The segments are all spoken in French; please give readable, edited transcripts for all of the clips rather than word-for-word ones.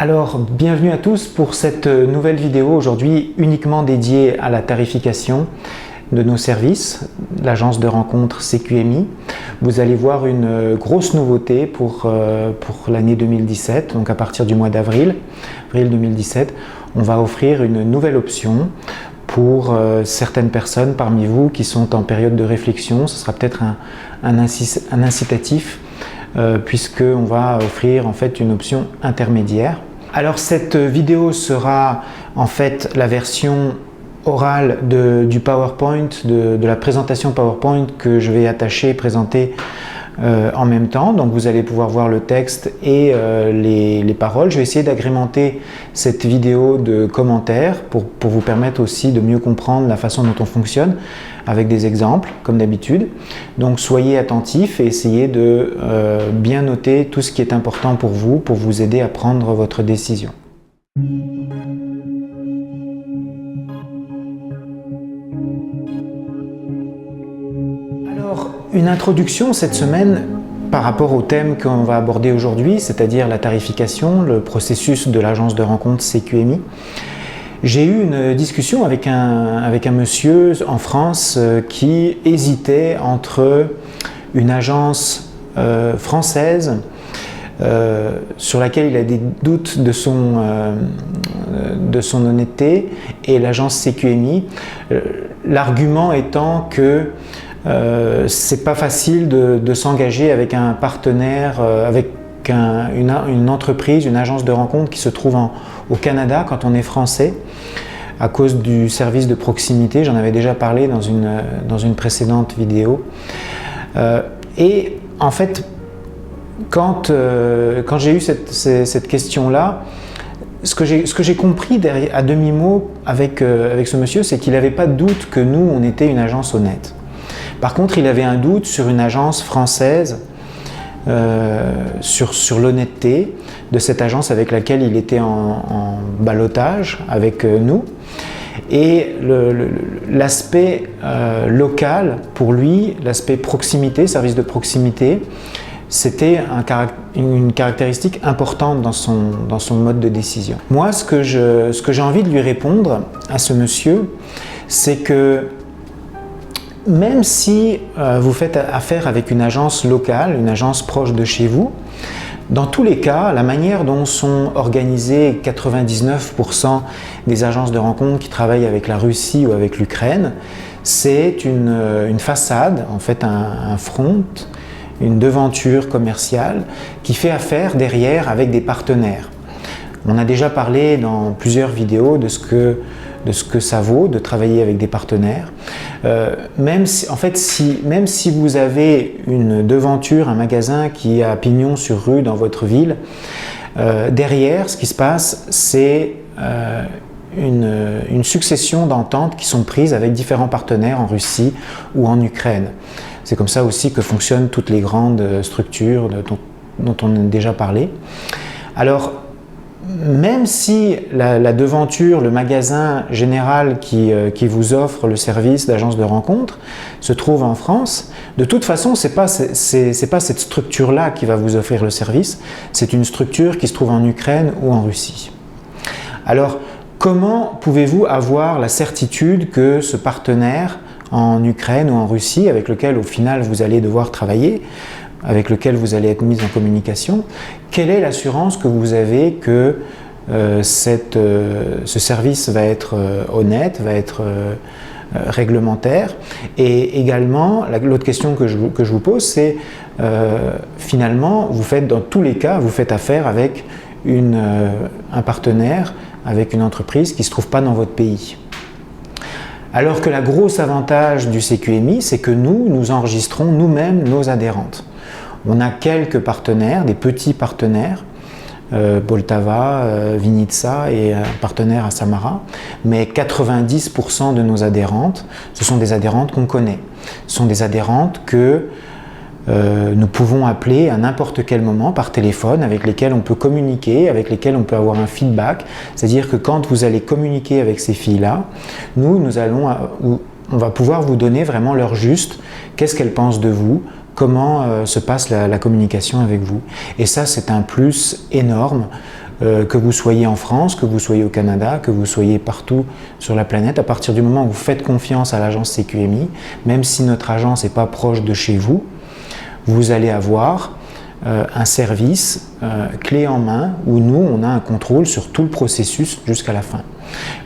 Alors, bienvenue à tous pour cette nouvelle vidéo aujourd'hui uniquement dédiée à la tarification de nos services, l'agence de rencontre CQMI. Vous allez voir une grosse nouveauté pour l'année 2017, donc à partir du mois d'avril, avril 2017, on va offrir une nouvelle option pour certaines personnes parmi vous qui sont en période de réflexion. Ce sera peut-être un incitatif puisqu'on va offrir en fait une option intermédiaire. Alors cette vidéo sera en fait la version orale du PowerPoint, de la présentation PowerPoint que je vais attacher et présenter en même temps. Donc vous allez pouvoir voir le texte et les paroles. Je vais essayer d'agrémenter cette vidéo de commentaires pour vous permettre aussi de mieux comprendre la façon dont on fonctionne avec des exemples comme d'habitude. Donc soyez attentifs et essayez de bien noter tout ce qui est important pour vous aider à prendre votre décision. Alors, une introduction cette semaine par rapport au thème qu'on va aborder aujourd'hui, c'est-à-dire la tarification, le processus de l'agence de rencontre CQMI. J'ai eu une discussion avec un monsieur en France qui hésitait entre une agence française sur laquelle il a des doutes de son honnêteté et l'agence CQMI, l'argument étant que c'est pas facile de s'engager avec un partenaire, avec une entreprise, une agence de rencontre qui se trouve au Canada quand on est français, à cause du service de proximité. J'en avais déjà parlé dans une précédente vidéo. Et en fait, quand j'ai eu cette question-là, ce que j'ai compris à demi-mot avec ce monsieur, c'est qu'il n'avait pas de doute que nous, on était une agence honnête. Par contre, il avait un doute sur une agence française, sur l'honnêteté de cette agence avec laquelle il était en ballottage avec nous. Et l'aspect local, pour lui, l'aspect proximité, service de proximité, c'était une caractéristique importante dans son mode de décision. Moi, ce que j'ai envie de lui répondre à ce monsieur, c'est que même si vous faites affaire avec une agence locale, une agence proche de chez vous, dans tous les cas, la manière dont sont organisées 99% des agences de rencontre qui travaillent avec la Russie ou avec l'Ukraine, c'est une façade, en fait un front, une devanture commerciale qui fait affaire derrière avec des partenaires. On a déjà parlé dans plusieurs vidéos de ce que ça vaut de travailler avec des partenaires. Même si vous avez une devanture, un magasin qui a pignon sur rue dans votre ville, derrière, ce qui se passe, c'est une succession d'ententes qui sont prises avec différents partenaires en Russie ou en Ukraine. C'est comme ça aussi que fonctionnent toutes les grandes structures dont on a déjà parlé. Alors, même si la devanture, le magasin général qui vous offre le service d'agence de rencontre se trouve en France, de toute façon, c'est pas cette structure-là qui va vous offrir le service, c'est une structure qui se trouve en Ukraine ou en Russie. Alors, comment pouvez-vous avoir la certitude que ce partenaire en Ukraine ou en Russie, avec lequel au final vous allez devoir travailler, avec lequel vous allez être mis en communication, quelle est l'assurance que vous avez que ce service va être honnête, va être réglementaire? Et également, l'autre question que je vous pose, c'est finalement, dans tous les cas, vous faites affaire avec un partenaire, avec une entreprise qui ne se trouve pas dans votre pays. Alors que le gros avantage du CQMI, c'est que nous enregistrons nous-mêmes nos adhérentes. On a quelques partenaires, des petits partenaires, Poltava, Vinitsa et un partenaire à Samara, mais 90% de nos adhérentes, ce sont des adhérentes qu'on connaît. Ce sont des adhérentes que nous pouvons appeler à n'importe quel moment par téléphone, avec lesquelles on peut communiquer, avec lesquelles on peut avoir un feedback. C'est-à-dire que quand vous allez communiquer avec ces filles-là, on va pouvoir vous donner vraiment l'heure juste, qu'est-ce qu'elles pensent de vous, comment se passe la communication avec vous. Et ça, c'est un plus énorme que vous soyez en France, que vous soyez au Canada, que vous soyez partout sur la planète, à partir du moment où vous faites confiance à l'agence CQMI, même si notre agence n'est pas proche de chez vous, vous allez avoir un service clé en main où nous, on a un contrôle sur tout le processus jusqu'à la fin.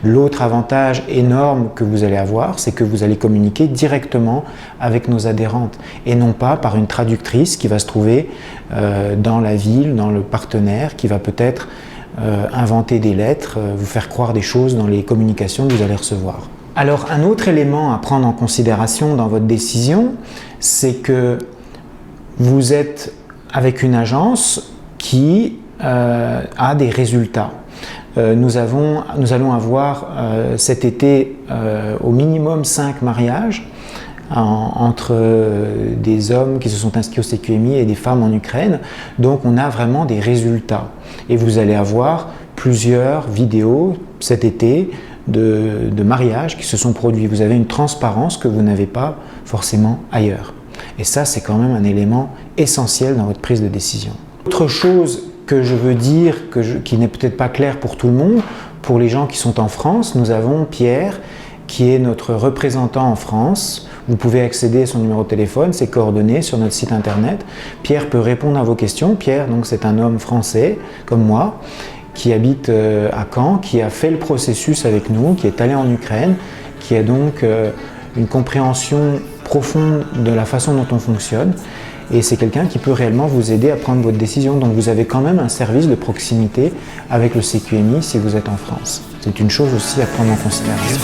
L'autre avantage énorme que vous allez avoir, c'est que vous allez communiquer directement avec nos adhérentes et non pas par une traductrice qui va se trouver dans la ville, dans le partenaire, qui va peut-être inventer des lettres, vous faire croire des choses dans les communications que vous allez recevoir. Alors, un autre élément à prendre en considération dans votre décision, c'est que vous êtes avec une agence qui a des résultats. Nous allons avoir cet été au minimum 5 mariages entre des hommes qui se sont inscrits au CQMI et des femmes en Ukraine. Donc on a vraiment des résultats. Et vous allez avoir plusieurs vidéos cet été de mariages qui se sont produits. Vous avez une transparence que vous n'avez pas forcément ailleurs. Et ça, c'est quand même un élément essentiel dans votre prise de décision. Autre chose que je veux dire, qui n'est peut-être pas clair pour tout le monde, pour les gens qui sont en France, nous avons Pierre, qui est notre représentant en France. Vous pouvez accéder à son numéro de téléphone, ses coordonnées sur notre site internet. Pierre peut répondre à vos questions. Pierre, donc, c'est un homme français, comme moi, qui habite à Caen, qui a fait le processus avec nous, qui est allé en Ukraine, qui a donc une compréhension profonde de la façon dont on fonctionne, et c'est quelqu'un qui peut réellement vous aider à prendre votre décision. Donc vous avez quand même un service de proximité avec le CQMI si vous êtes en France. C'est une chose aussi à prendre en considération.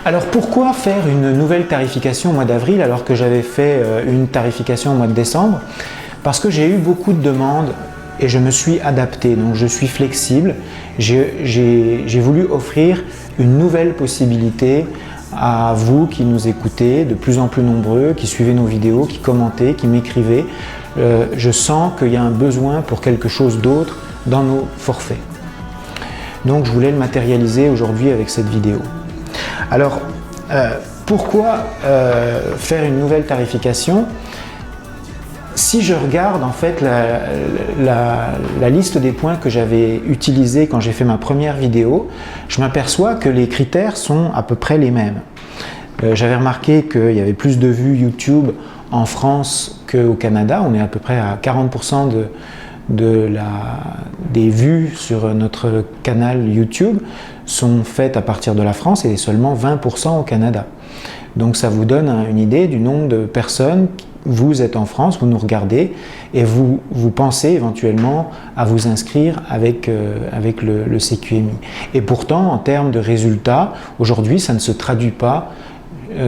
Alors pourquoi faire une nouvelle tarification au mois d'avril alors que j'avais fait une tarification au mois de décembre? Parce que j'ai eu beaucoup de demandes et je me suis adapté, donc je suis flexible. J'ai voulu offrir une nouvelle possibilité à vous qui nous écoutez, de plus en plus nombreux, qui suivez nos vidéos, qui commentez, qui m'écrivez. Je sens qu'il y a un besoin pour quelque chose d'autre dans nos forfaits. Donc je voulais le matérialiser aujourd'hui avec cette vidéo. Alors, pourquoi faire une nouvelle tarification? Si je regarde en fait la liste des points que j'avais utilisés quand j'ai fait ma première vidéo, je m'aperçois que les critères sont à peu près les mêmes. J'avais remarqué qu'il y avait plus de vues YouTube en France qu'au Canada. On est à peu près à 40% des vues sur notre canal YouTube sont faites à partir de la France et seulement 20% au Canada. Donc ça vous donne une idée du nombre de personnes. Vous êtes en France, vous nous regardez et vous pensez éventuellement à vous inscrire avec le CQMI. Et pourtant, en termes de résultats, aujourd'hui, ça ne se traduit pas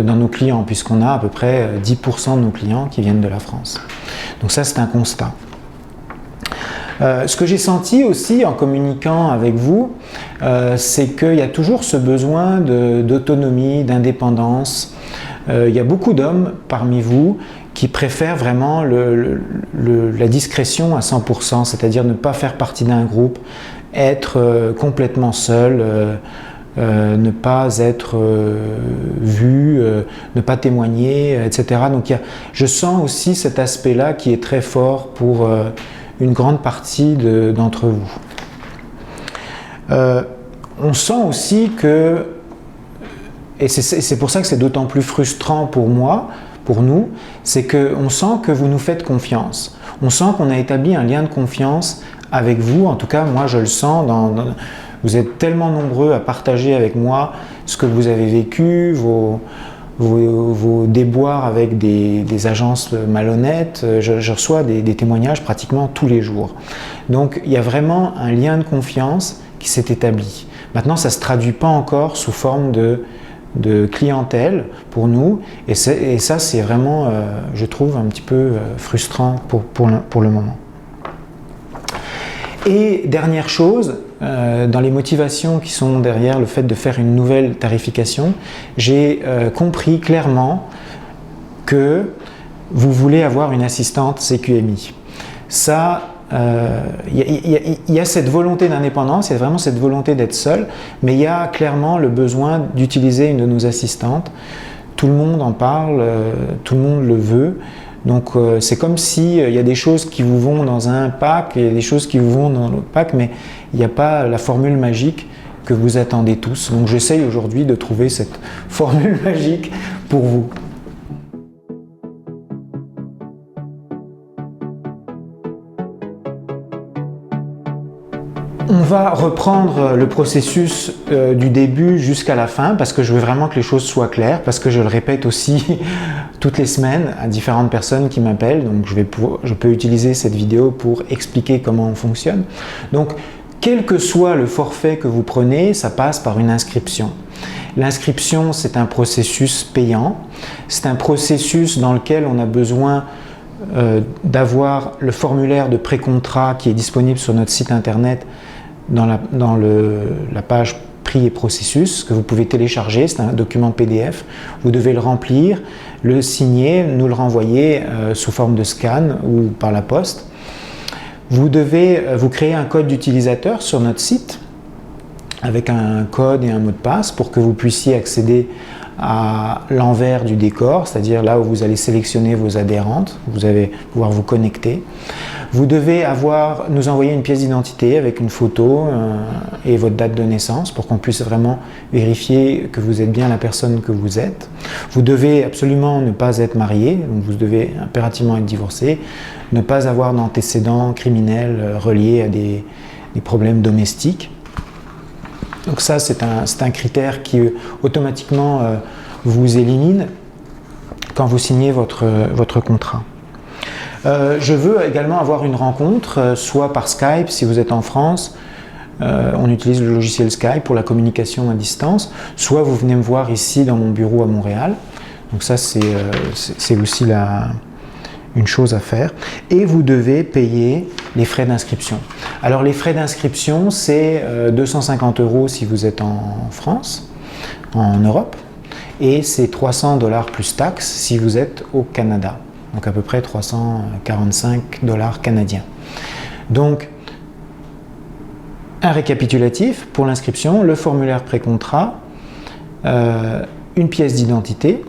dans nos clients puisqu'on a à peu près 10% de nos clients qui viennent de la France. Donc ça, c'est un constat. Ce que j'ai senti aussi en communiquant avec vous, c'est qu'il y a toujours ce besoin d'autonomie, d'indépendance. Il y a beaucoup d'hommes parmi vous qui préfèrent vraiment la discrétion à 100%, c'est-à-dire ne pas faire partie d'un groupe, être complètement seul, ne pas être vu, ne pas témoigner, etc. Donc je sens aussi cet aspect-là qui est très fort pour une grande partie d'entre vous. On sent aussi que, et c'est pour ça que c'est d'autant plus frustrant pour moi, pour nous, c'est qu'on sent que vous nous faites confiance. On sent qu'on a établi un lien de confiance avec vous. En tout cas, moi, je le sens. Vous êtes tellement nombreux à partager avec moi ce que vous avez vécu, vos déboires avec des agences malhonnêtes. Je reçois des témoignages pratiquement tous les jours. Donc il y a vraiment un lien de confiance qui s'est établi. Maintenant, ça ne se traduit pas encore sous forme de clientèle pour nous, et ça c'est vraiment, je trouve, un petit peu frustrant pour le moment. Et dernière chose, dans les motivations qui sont derrière le fait de faire une nouvelle tarification, j'ai compris clairement que vous voulez avoir une assistante CQMI. Ça, il y a cette volonté d'indépendance, il y a vraiment cette volonté d'être seul, mais il y a clairement le besoin d'utiliser une de nos assistantes. Tout le monde en parle, tout le monde le veut. Donc c'est comme si il y a des choses qui vous vont dans un pack, il y a des choses qui vous vont dans l'autre pack, mais il n'y a pas la formule magique que vous attendez tous. Donc j'essaye aujourd'hui de trouver cette formule magique pour vous. On va reprendre le processus du début jusqu'à la fin parce que je veux vraiment que les choses soient claires, parce que je le répète aussi toutes les semaines à différentes personnes qui m'appellent, donc je peux utiliser cette vidéo pour expliquer comment on fonctionne. Donc, quel que soit le forfait que vous prenez, ça passe par une inscription. L'inscription, c'est un processus payant, c'est un processus dans lequel on a besoin d'avoir le formulaire de pré-contrat qui est disponible sur notre site internet dans la page prix et processus que vous pouvez télécharger. C'est un document PDF, vous devez le remplir, le signer, nous le renvoyer sous forme de scan ou par la poste. Vous devez vous créer un code d'utilisateur sur notre site avec un code et un mot de passe pour que vous puissiez accéder à l'envers du décor, c'est-à-dire là où vous allez sélectionner vos adhérentes, vous allez pouvoir vous connecter. Vous devez nous envoyer une pièce d'identité avec une photo et votre date de naissance pour qu'on puisse vraiment vérifier que vous êtes bien la personne que vous êtes. Vous devez absolument ne pas être marié, donc vous devez impérativement être divorcé, ne pas avoir d'antécédents criminels reliés à des problèmes domestiques. Donc ça, c'est un critère qui automatiquement vous élimine quand vous signez votre contrat. Je veux également avoir une rencontre, soit par Skype, si vous êtes en France, on utilise le logiciel Skype pour la communication à distance, soit vous venez me voir ici dans mon bureau à Montréal. Donc ça, c'est aussi une chose à faire. Et vous devez payer les frais d'inscription. Alors les frais d'inscription, c'est 250 € si vous êtes en France, en Europe, et c'est 300 $ plus taxes si vous êtes au Canada, donc à peu près 345 $ canadiens. Donc un récapitulatif pour l'inscription, le formulaire pré-contrat, une pièce d'identité.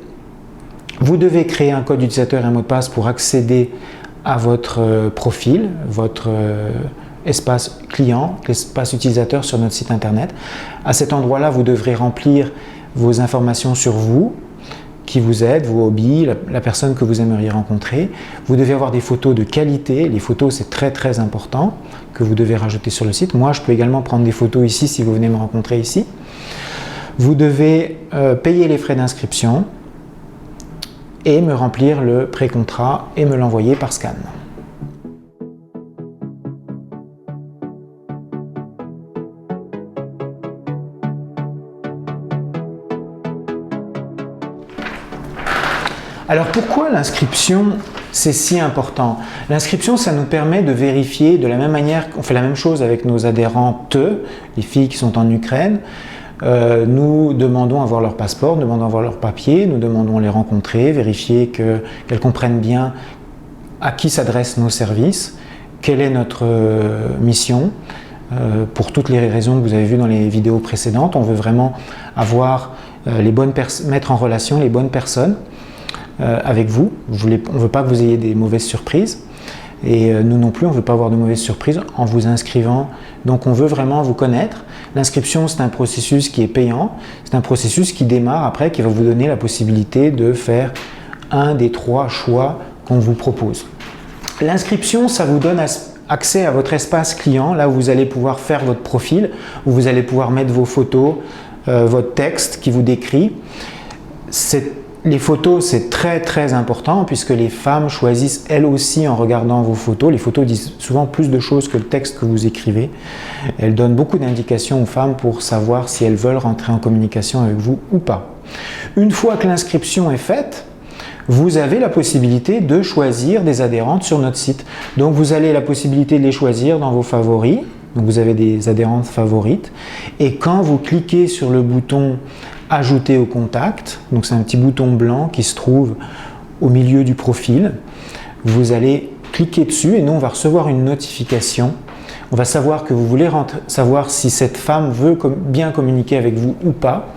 Vous devez créer un code utilisateur et un mot de passe pour accéder à votre profil, votre espace client, l'espace utilisateur sur notre site internet. À cet endroit-là, vous devrez remplir vos informations sur vous, qui vous êtes, vos hobbies, la personne que vous aimeriez rencontrer. Vous devez avoir des photos de qualité. Les photos, c'est très très important que vous devez rajouter sur le site. Moi, je peux également prendre des photos ici si vous venez me rencontrer ici. Vous devez payer les frais d'inscription et me remplir le pré-contrat et me l'envoyer par scan. Alors pourquoi l'inscription c'est si important? L'inscription, ça nous permet de vérifier de la même manière qu'on fait la même chose avec nos adhérentes, les filles qui sont en Ukraine. Nous demandons à voir leur passeport, nous demandons à voir leurs papiers, nous demandons à les rencontrer, vérifier qu'elles comprennent bien à qui s'adressent nos services, quelle est notre mission. Pour toutes les raisons que vous avez vues dans les vidéos précédentes, on veut vraiment avoir mettre en relation les bonnes personnes avec vous. On ne veut pas que vous ayez des mauvaises surprises. Et nous non plus, on ne veut pas avoir de mauvaises surprises en vous inscrivant. Donc on veut vraiment vous connaître. L'inscription, c'est un processus qui est payant. C'est un processus qui démarre après, qui va vous donner la possibilité de faire un des 3 choix qu'on vous propose. L'inscription, ça vous donne accès à votre espace client, là où vous allez pouvoir faire votre profil, où vous allez pouvoir mettre vos photos, votre texte qui vous décrit. les photos, c'est très important puisque les femmes choisissent elles aussi en regardant vos photos. Les photos disent souvent plus de choses que le texte que vous écrivez. Elles donnent beaucoup d'indications aux femmes pour savoir si elles veulent rentrer en communication avec vous ou pas. Une fois que l'inscription est faite, vous avez la possibilité de choisir des adhérentes sur notre site. Donc vous avez la possibilité de les choisir dans vos favoris. Donc vous avez des adhérentes favorites. Et quand vous cliquez sur le bouton Ajouter au contact, donc c'est un petit bouton blanc qui se trouve au milieu du profil, vous allez cliquer dessus et nous on va recevoir une notification. On va savoir que vous voulez savoir si cette femme veut bien communiquer avec vous ou pas.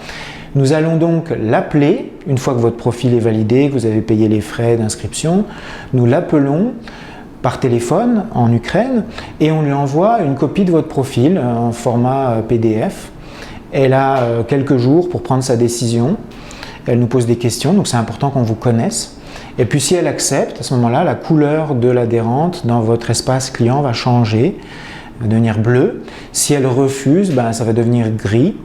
Nous allons donc l'appeler, une fois que votre profil est validé, que vous avez payé les frais d'inscription, nous l'appelons par téléphone en Ukraine et on lui envoie une copie de votre profil en format PDF. Elle a quelques jours pour prendre sa décision. Elle nous pose des questions, donc c'est important qu'on vous connaisse. Et puis si elle accepte, à ce moment-là, la couleur de l'adhérente dans votre espace client va changer, va devenir bleu. Si elle refuse, ça va devenir gris.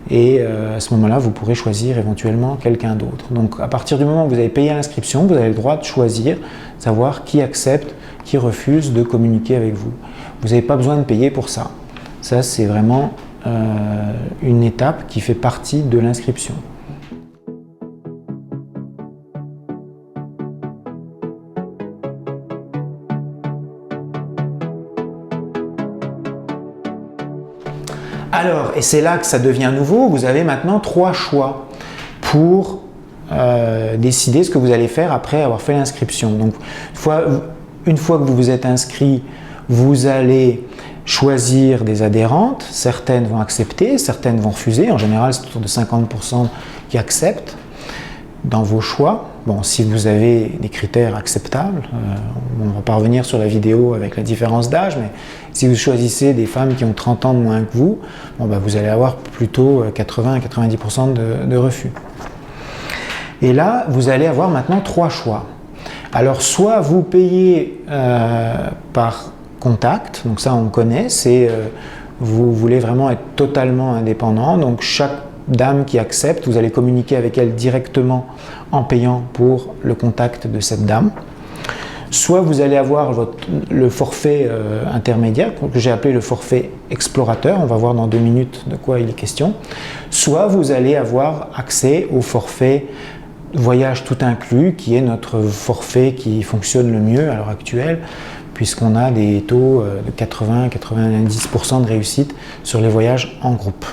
Et à ce moment-là, vous pourrez choisir éventuellement quelqu'un d'autre. Donc à partir du moment où vous avez payé l'inscription, vous avez le droit de choisir, savoir qui accepte, qui refuse de communiquer avec vous. Vous n'avez pas besoin de payer pour ça. Ça, c'est vraiment une étape qui fait partie de l'inscription. Alors, et c'est là que ça devient nouveau, vous avez maintenant 3 choix pour décider ce que vous allez faire après avoir fait l'inscription. Donc, une fois que vous vous êtes inscrit, vous allez choisir des adhérentes. Certaines vont accepter, certaines vont refuser. En général, c'est autour de 50% qui acceptent dans vos choix. Bon, si vous avez des critères acceptables, on ne va pas revenir sur la vidéo avec la différence d'âge, mais si vous choisissez des femmes qui ont 30 ans de moins que vous, vous allez avoir plutôt 80 à 90% de refus. Et là, vous allez avoir maintenant 3 choix. Alors, soit vous payez par contact, donc ça on connaît, c'est vous voulez vraiment être totalement indépendant, donc chaque dame qui accepte, vous allez communiquer avec elle directement en payant pour le contact de cette dame. Soit vous allez avoir le forfait intermédiaire, que j'ai appelé le forfait explorateur, on va voir dans 2 minutes de quoi il est question. Soit vous allez avoir accès au forfait voyage tout inclus, qui est notre forfait qui fonctionne le mieux à l'heure actuelle, puisqu'on a des taux de 80-90% de réussite sur les voyages en groupe.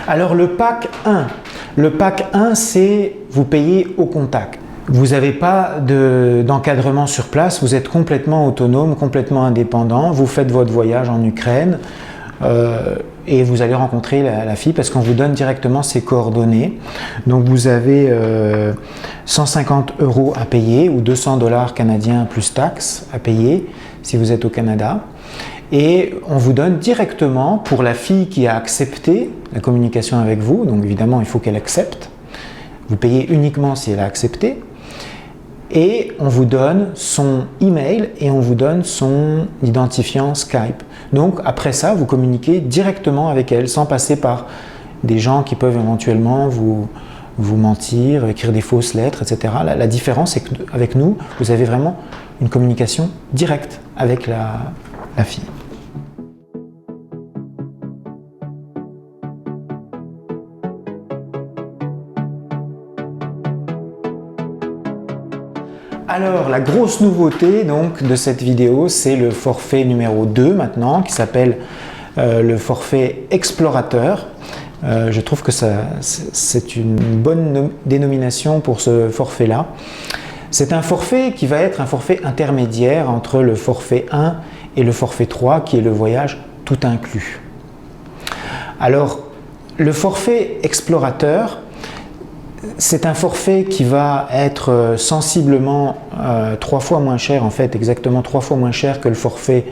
Alors le pack 1. Le pack 1, c'est vous payez au contact. Vous n'avez pas d'encadrement sur place, vous êtes complètement autonome, complètement indépendant, vous faites votre voyage en Ukraine et vous allez rencontrer la fille parce qu'on vous donne directement ses coordonnées. Donc vous avez 150 € à payer ou 200 $ canadiens plus taxes à payer si vous êtes au Canada. Et on vous donne directement, pour la fille qui a accepté la communication avec vous, donc évidemment il faut qu'elle accepte, vous payez uniquement si elle a accepté, et on vous donne son email et on vous donne son identifiant Skype. Donc après ça, vous communiquez directement avec elle, sans passer par des gens qui peuvent éventuellement vous mentir, écrire des fausses lettres, etc. La différence, c'est qu'avec nous, vous avez vraiment une communication directe avec la fille. Alors, la grosse nouveauté donc, de cette vidéo, c'est le forfait numéro 2 maintenant, qui s'appelle le forfait explorateur. Je trouve que c'est une bonne dénomination pour ce forfait-là. C'est un forfait qui va être un forfait intermédiaire entre le forfait 1 et le forfait 3, qui est le voyage tout inclus. Alors, le forfait explorateur, c'est un forfait qui va être sensiblement 3 fois moins cher, en fait exactement 3 fois moins cher que le forfait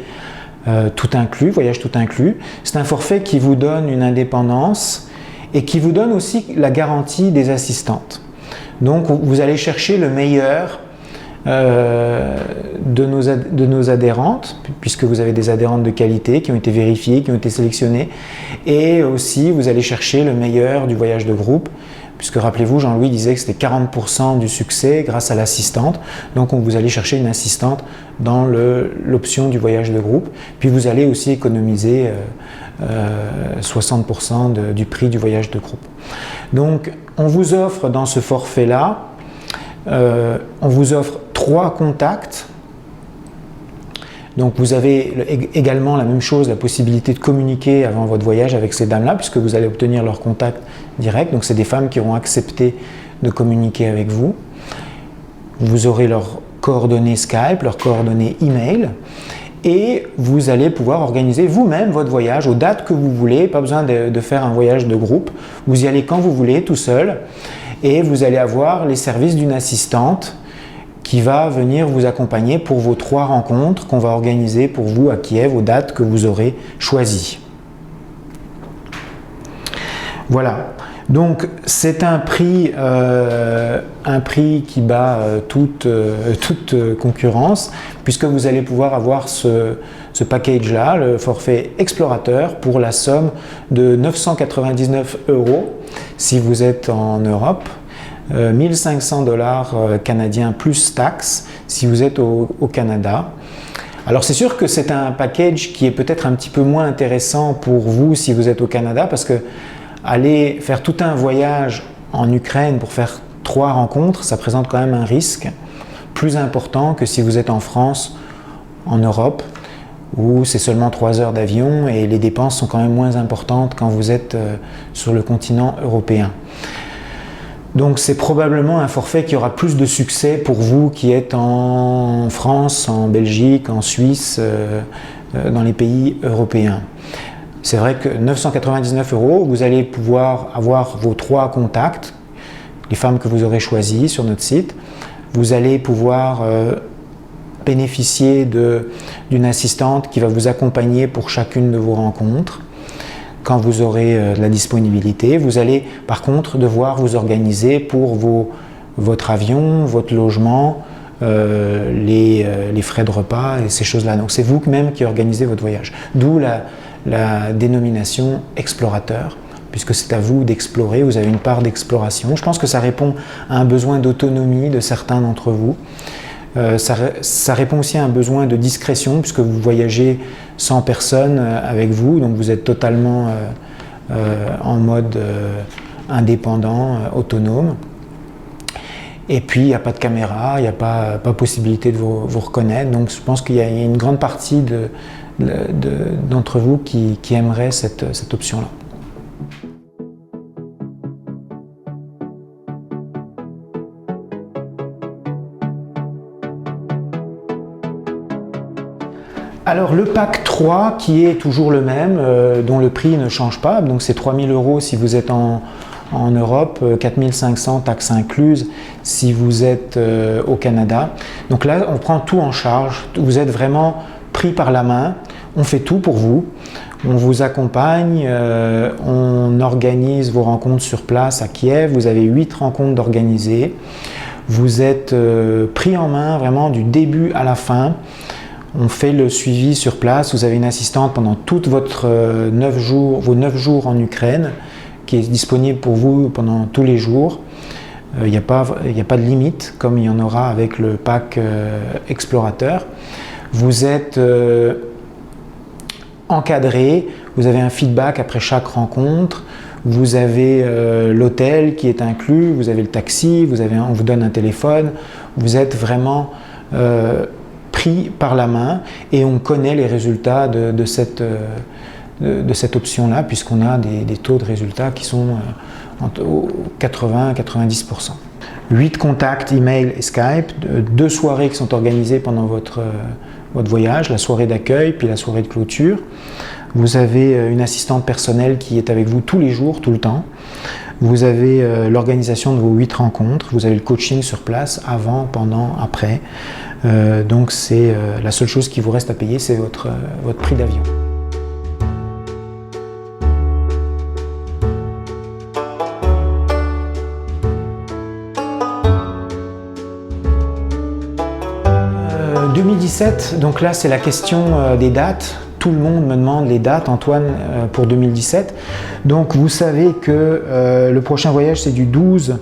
tout inclus, voyage tout inclus. C'est un forfait qui vous donne une indépendance et qui vous donne aussi la garantie des assistantes. Donc vous allez chercher le meilleur de nos adhérentes, puisque vous avez des adhérentes de qualité qui ont été vérifiées, qui ont été sélectionnées, et aussi vous allez chercher le meilleur du voyage de groupe, puisque rappelez-vous, Jean-Louis disait que c'était 40% du succès grâce à l'assistante, donc vous allez chercher une assistante dans l'option du voyage de groupe, puis vous allez aussi économiser 60% du prix du voyage de groupe. Donc on vous offre dans ce forfait-là, on vous offre 3 contacts. Donc vous avez également la même chose, la possibilité de communiquer avant votre voyage avec ces dames-là, puisque vous allez obtenir leur contact direct. Donc c'est des femmes qui auront accepté de communiquer avec vous. Vous aurez leurs coordonnées Skype, leurs coordonnées email, et vous allez pouvoir organiser vous-même votre voyage aux dates que vous voulez. Pas besoin de faire un voyage de groupe. Vous y allez quand vous voulez, tout seul, et vous allez avoir les services d'une assistante qui va venir vous accompagner pour vos 3 rencontres qu'on va organiser pour vous à Kiev aux dates que vous aurez choisies. Voilà, donc c'est un prix qui bat toute concurrence, puisque vous allez pouvoir avoir ce package-là, le forfait explorateur, pour la somme de 999 € si vous êtes en Europe, 1500 $ canadiens plus taxes si vous êtes au Canada. Alors c'est sûr que c'est un package qui est peut-être un petit peu moins intéressant pour vous si vous êtes au Canada, parce que aller faire tout un voyage en Ukraine pour faire 3 rencontres, ça présente quand même un risque plus important que si vous êtes en France, en Europe, où c'est seulement 3 heures d'avion et les dépenses sont quand même moins importantes quand vous êtes sur le continent européen. Donc c'est probablement un forfait qui aura plus de succès pour vous qui êtes en France, en Belgique, en Suisse, dans les pays européens. C'est vrai que 999 €, vous allez pouvoir avoir vos 3 contacts, les femmes que vous aurez choisies sur notre site. Vous allez pouvoir bénéficier d'une assistante qui va vous accompagner pour chacune de vos rencontres. Quand vous aurez de la disponibilité, vous allez par contre devoir vous organiser pour votre avion, votre logement, les frais de repas et ces choses-là. Donc c'est vous-même qui organisez votre voyage. D'où la dénomination explorateur, puisque c'est à vous d'explorer, vous avez une part d'exploration. Je pense que ça répond à un besoin d'autonomie de certains d'entre vous. Ça répond aussi à un besoin de discrétion, puisque vous voyagez sans personne avec vous, donc vous êtes totalement en mode indépendant, autonome. Et puis il n'y a pas de caméra, il n'y a pas possibilité de vous reconnaître, donc je pense qu'il y a une grande partie d'entre vous qui aimerait cette option-là. Alors le pack 3 qui est toujours le même, dont le prix ne change pas, donc c'est 3 000 € si vous êtes en Europe, 4 500 taxes incluses si vous êtes au Canada. Donc là on prend tout en charge, vous êtes vraiment pris par la main, on fait tout pour vous, on vous accompagne, on organise vos rencontres sur place à Kiev, vous avez 8 rencontres d'organiser, vous êtes pris en main vraiment du début à la fin. On fait le suivi sur place, vous avez une assistante pendant toute vos 9 jours en Ukraine qui est disponible pour vous pendant tous les jours. Il n'y a pas de limite comme il y en aura avec le pack explorateur. Vous êtes encadré, vous avez un feedback après chaque rencontre, vous avez l'hôtel qui est inclus, vous avez le taxi, on vous donne un téléphone, vous êtes vraiment pris par la main et on connaît les résultats de cette option-là, puisqu'on a des taux de résultats qui sont entre 80 à 90%. 8 contacts email et Skype, 2 soirées qui sont organisées pendant votre voyage, la soirée d'accueil puis la soirée de clôture. Vous avez une assistante personnelle qui est avec vous tous les jours, tout le temps. Vous avez l'organisation de vos 8 rencontres, vous avez le coaching sur place, avant, pendant, après. Donc c'est la seule chose qui vous reste à payer, c'est votre prix d'avion. 2017, donc là c'est la question des dates. Tout le monde me demande les dates, Antoine, pour 2017. Donc vous savez que le prochain voyage c'est du 12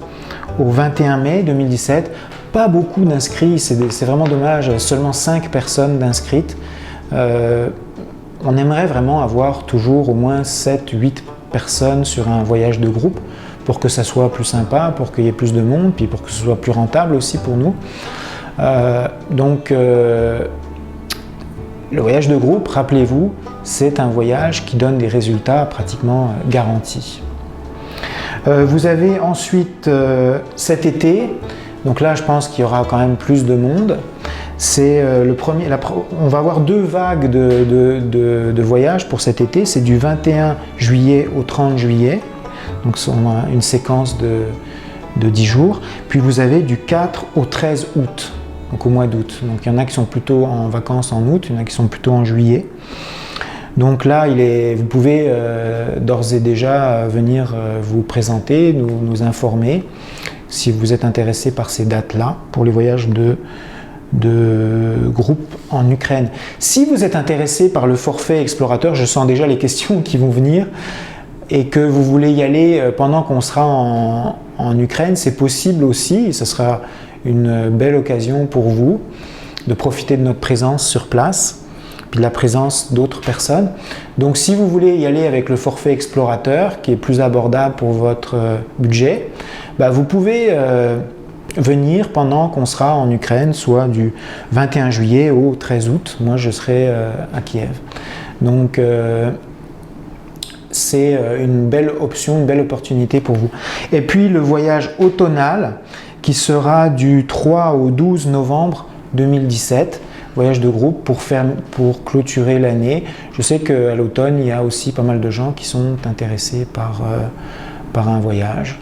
au 21 mai 2017. Pas beaucoup d'inscrits, c'est vraiment dommage, seulement 5 personnes d'inscrites. On aimerait vraiment avoir toujours au moins 7-8 personnes sur un voyage de groupe pour que ça soit plus sympa, pour qu'il y ait plus de monde, puis pour que ce soit plus rentable aussi pour nous. Le voyage de groupe, rappelez-vous, c'est un voyage qui donne des résultats pratiquement garantis. Vous avez ensuite cet été, donc là je pense qu'il y aura quand même plus de monde. C'est on va avoir 2 vagues de voyages pour cet été, c'est du 21 juillet au 30 juillet, donc on a une séquence de 10 jours, puis vous avez du 4 au 13 août. Donc au mois d'août. Donc il y en a qui sont plutôt en vacances en août, il y en a qui sont plutôt en juillet. Donc là, vous pouvez d'ores et déjà venir vous présenter, nous informer si vous êtes intéressé par ces dates-là pour les voyages de groupe en Ukraine. Si vous êtes intéressé par le forfait explorateur, je sens déjà les questions qui vont venir, et que vous voulez y aller pendant qu'on sera en Ukraine, c'est possible aussi, et ce sera une belle occasion pour vous de profiter de notre présence sur place, puis de la présence d'autres personnes. Donc si vous voulez y aller avec le forfait explorateur, qui est plus abordable pour votre budget, vous pouvez venir pendant qu'on sera en Ukraine, soit du 21 juillet au 13 août. Moi, je serai à Kiev. Donc, c'est une belle option, une belle opportunité pour vous. Et puis, le voyage automnal, qui sera du 3 au 12 novembre 2017, voyage de groupe pour clôturer l'année. Je sais qu'à l'automne, il y a aussi pas mal de gens qui sont intéressés par un voyage.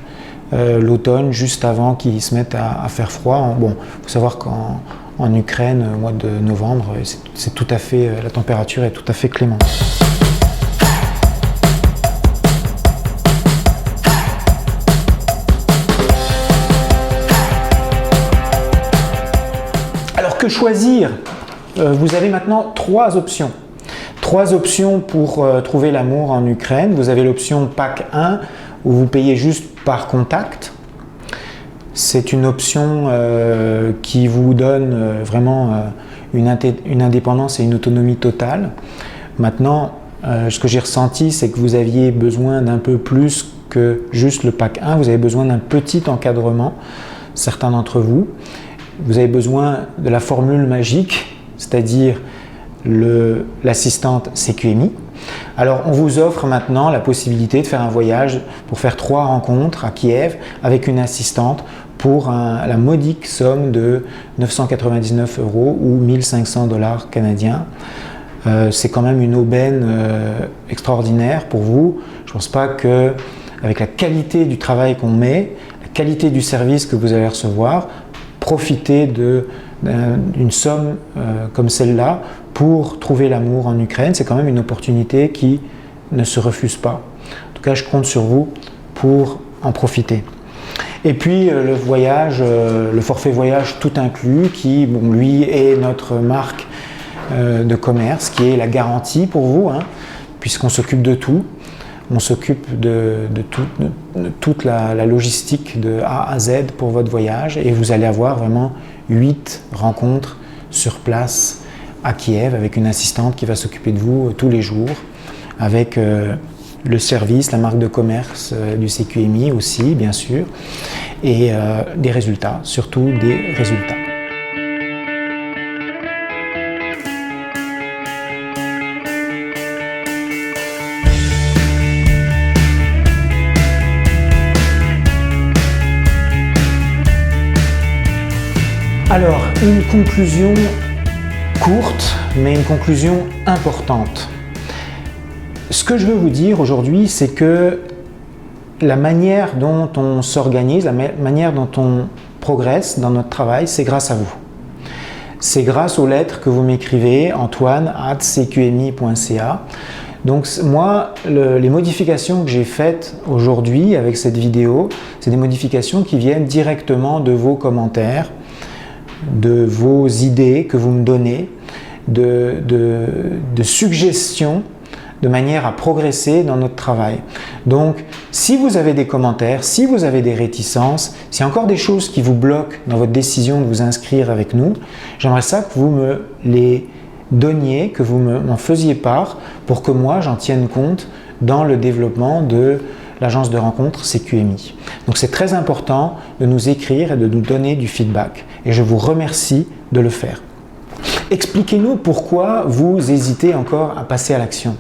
L'automne, juste avant qu'ils se mettent à faire froid. Bon, il faut savoir qu'en Ukraine, au mois de novembre, c'est tout à fait, la température est tout à fait clémente. Que choisir? Vous avez maintenant 3 options. 3 options pour trouver l'amour en Ukraine. Vous avez l'option Pack 1 où vous payez juste par contact. C'est une option qui vous donne vraiment une indépendance et une autonomie totale. Maintenant, ce que j'ai ressenti, c'est que vous aviez besoin d'un peu plus que juste le Pack 1. Vous avez besoin d'un petit encadrement, certains d'entre vous. Vous avez besoin de la formule magique, c'est-à-dire l'assistante CQMI. Alors, on vous offre maintenant la possibilité de faire un voyage pour faire 3 rencontres à Kiev avec une assistante pour la modique somme de 999 € ou 1500 $ canadiens. C'est quand même une aubaine extraordinaire pour vous. Je ne pense pas qu'avec la qualité du travail qu'on met, la qualité du service que vous allez recevoir, profiter d'une somme comme celle-là pour trouver l'amour en Ukraine. C'est quand même une opportunité qui ne se refuse pas. En tout cas, je compte sur vous pour en profiter. Et puis le voyage, le forfait voyage tout inclus, qui lui est notre marque de commerce, qui est la garantie pour vous, puisqu'on s'occupe de tout. On s'occupe de toute la logistique de A à Z pour votre voyage, et vous allez avoir vraiment 8 rencontres sur place à Kiev avec une assistante qui va s'occuper de vous tous les jours, avec le service, la marque de commerce du CQMI aussi, bien sûr, et des résultats, surtout des résultats. Alors, une conclusion courte, mais une conclusion importante. Ce que je veux vous dire aujourd'hui, c'est que la manière dont on s'organise, la manière dont on progresse dans notre travail, c'est grâce à vous. C'est grâce aux lettres que vous m'écrivez, antoine@cqmi.ca. Donc moi, les modifications que j'ai faites aujourd'hui avec cette vidéo, c'est des modifications qui viennent directement de vos commentaires, de vos idées que vous me donnez. de suggestions de manière à progresser dans notre travail. Donc, si vous avez des commentaires, si vous avez des réticences, s'il y a encore des choses qui vous bloquent dans votre décision de vous inscrire avec nous, j'aimerais ça que vous me les donniez, que vous m'en faisiez part pour que moi j'en tienne compte dans le développement de l'agence de rencontre CQMI. Donc c'est très important de nous écrire et de nous donner du feedback et je vous remercie de le faire. Expliquez-nous pourquoi vous hésitez encore à passer à l'action.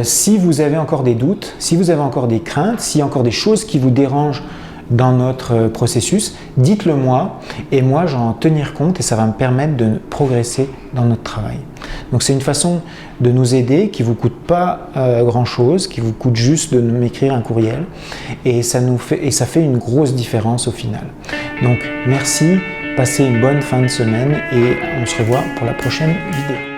Si vous avez encore des doutes, si vous avez encore des craintes, s'il y a encore des choses qui vous dérangent dans notre processus, dites-le moi et moi j'en tenir compte et ça va me permettre de progresser dans notre travail. Donc c'est une façon de nous aider qui ne vous coûte pas grand-chose, qui vous coûte juste de m'écrire un courriel et ça fait une grosse différence au final. Donc merci, passez une bonne fin de semaine et on se revoit pour la prochaine vidéo.